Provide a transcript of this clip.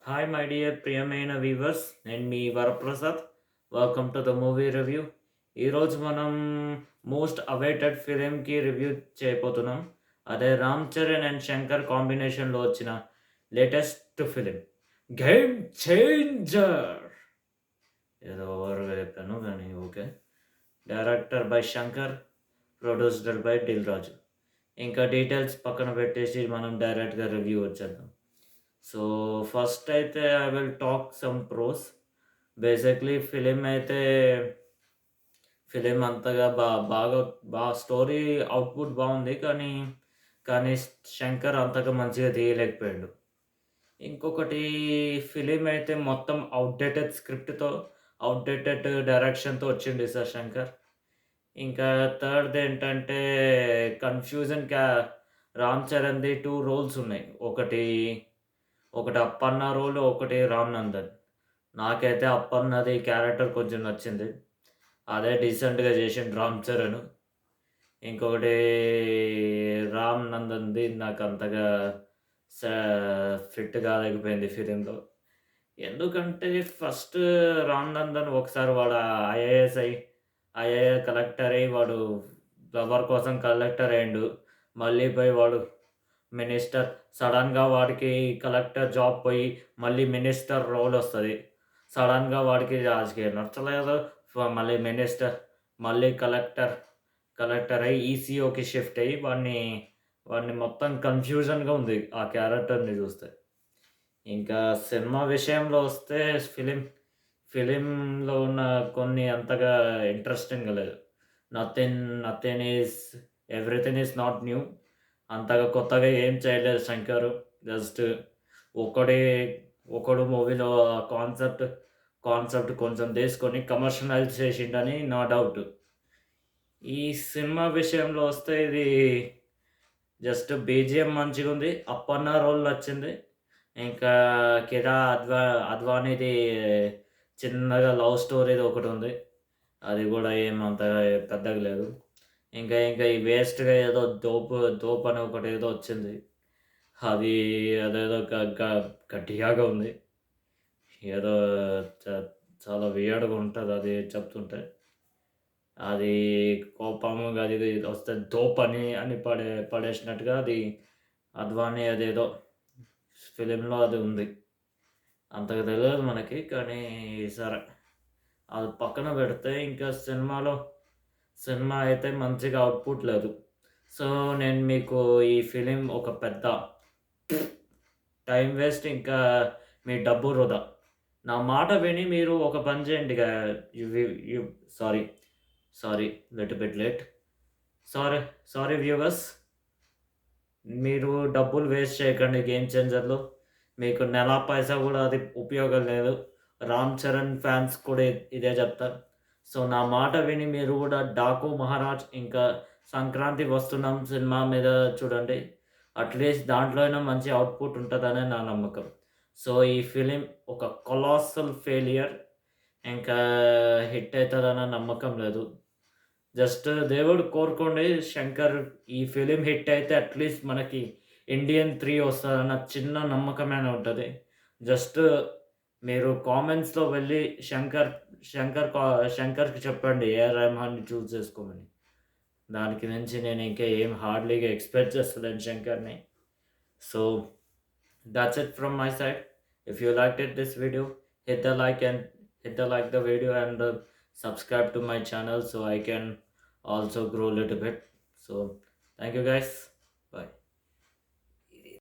Hi my dear ప్రియమైన viewers, నేను మీ Varaprasad. Welcome to the movie review. ఈరోజు మనం మోస్ట్ అవైటెడ్ ఫిలింకి రివ్యూ చేయబోతున్నాం. అదే రామ్ చరణ్ అండ్ శంకర్ కాంబినేషన్లో వచ్చిన లేటెస్ట్ ఫిలిం గేమ్ చేంజర్. ఏదో ఓవర్గా చెప్పాను కానీ okay. Director by Shankar, produced by Dil Raju. ఇంకా డీటెయిల్స్ పక్కన పెట్టేసి మనం డైరెక్ట్గా రివ్యూ వచ్చేద్దాం. సో ఫస్ట్ అయితే I will talk some pros. Basically film అంతగా స్టోరీ అవుట్‌పుట్ బావుంది. కానీ శంకర్ అంతగా మంచిగా తీయలేకపోయాడు. ఇంకొకటి, ఫిలిం అయితే మొత్తం ఔట్‌డేటెడ్ స్క్రిప్ట్‌తో, ఔట్‌డేటెడ్ డైరెక్షన్‌తో వచ్చిండు సార్ శంకర్. ఇంకా థర్డ్‌దేంటంటే కన్‌ఫ్యూజన్ రామ్ చరణ్‌ది 2 రోల్స్ ఉన్నాయి. ఒకటి అప్పన్న రోల్, ఒకటి రామ్ నందన్. నాకైతే అప్పన్నది క్యారెక్టర్ కొంచెం నచ్చింది. అదే డీసెంట్‌గా చేసిండు రామ్ చరణ్. ఇంకొకటి రామ్ నందన్‌ది నాకంతగా సా ఫిట్ కాలేకపోయింది ఫిలింలో. ఎందుకంటే ఫస్ట్ రామ్ నందన్ ఒకసారి వాడు ఐఏఎస్ కలెక్టర్ అయ్యి వాడు లవర్ కోసం కలెక్టర్ అయ్యిండు. మళ్ళీ పోయి వాడు మినిస్టర్. సడెన్‌గా వాడికి కలెక్టర్ జాబ్ పోయి మళ్ళీ మినిస్టర్ రోల్ వస్తది. సడెన్‌గా వాడికి రాజకీయం నచ్చలేదు. మళ్ళీ మినిస్టర్, మళ్ళీ కలెక్టర్ అయ్యి ఈసీఓకి షిఫ్ట్ అయ్యి వాడిని మొత్తం కన్‌ఫ్యూజన్‌గా ఉంది ఆ క్యారెక్టర్‌ని చూస్తే. ఇంకా సినిమా విషయంలో వస్తే ఫిలింలో ఉన్న కొన్ని అంతగా ఇంట్రెస్టింగ్‌గా లేదు. Nothing nothing is everything is not new. అంతగా కొత్తగా ఏం చేయలేదు శంకరు. జస్ట్ ఒకడే ఒకడు మూవీలో కాన్సెప్ట్ కొంచెం తీసుకొని కమర్షియలైజ్ చేసిండని నా డౌట్. ఈ సినిమా విషయంలో వస్తే ఇది జస్ట్ బీజీఎం మంచిగుంది. అప్పన్న రోల్ నచ్చింది. ఇంకా అద్వానీది చిన్నగా లవ్ స్టోరీది ఒకటుంది. అది గూడా ఏమంతగా పెద్దగా లేదు. ఇంకా ఈ వేస్ట్‌గా ఏదో దోప్ అని ఒకటేదో వచ్చింది. అది అదేదో గ గ ఘటియాగా ఉంది. ఏదో చ చాలా వియర్డ్‌గా ఉంటదది చెప్తుంటే. అది కోపము అది ఇది వస్తే దోప్ అని పడేసినట్టుగా అది అద్వానీ అదేదో ఫిలింలో అది ఉంది. అంతగా తెలవదు మనకి. కానీ సరే, అది పక్కన పెడితే ఇంకా సినిమా అయితే మంచిగా అవుట్‌పుట్ లేదు. సో, నేను మీకు ఈ ఫిలిం ఒక పెద్ద టైమ్ వేస్ట్, ఇంకా మీ డబ్బు వృధా. నా మాట విని మీరు ఒక పని చేయండి. యు వి యు sorry, little bit late. Sorry sorry viewers. మీరు డబ్బులు వేస్ట్ చేయకండి గేమ్ చేంజర్‌లో. మీకు నెలా పైసా గూడా అది ఉపయోగం లేదు. రామ్ చరణ్ ఫ్యాన్స్ కూడా ఇదే చెప్తారు. సో, నా మాట విని మీరు గూడా 'డాకు మహారాజ్' ఇంకా 'సంక్రాంతి వస్తున్నాం' సినిమా మీద చూడండి. అట్‌లీస్ట్ దాంట్లో అయినా మంచి అవుట్‌పుట్ ఉంటదనే నా నమ్మకం. సో, ఈ ఫిలిం ఒక కొలాసల్ ఫెయిల్యూర్. ఇంకా హిట్ అయితదన్న నమ్మకం లేదు. జస్ట్ దేవుడు కోరుకోండి, శంకర్ ఈ ఫిలిం హిట్ అయితే అట్‌లీస్ట్ మనకి 'ఇండియన్ 3' వస్తదన్న చిన్న నమ్మకమైనా ఉంటది. జస్ట్ మీరు కామెంట్స్‌లో వెళ్ళి శంకర్‌కి చెప్పండి ఏఆర్ రెహమాన్‌ని చూజ్ చేసుకోమని. దానికి మించి నేను ఇంకా ఏం హార్డ్‌లీగా ఎక్స్‌పెక్ట్ చేస్తలేను శంకర్‌ని. So, that's it from my side. If you liked this video, hit the like the video and subscribe to my channel so I can also grow a little bit. So thank you guys. Bye.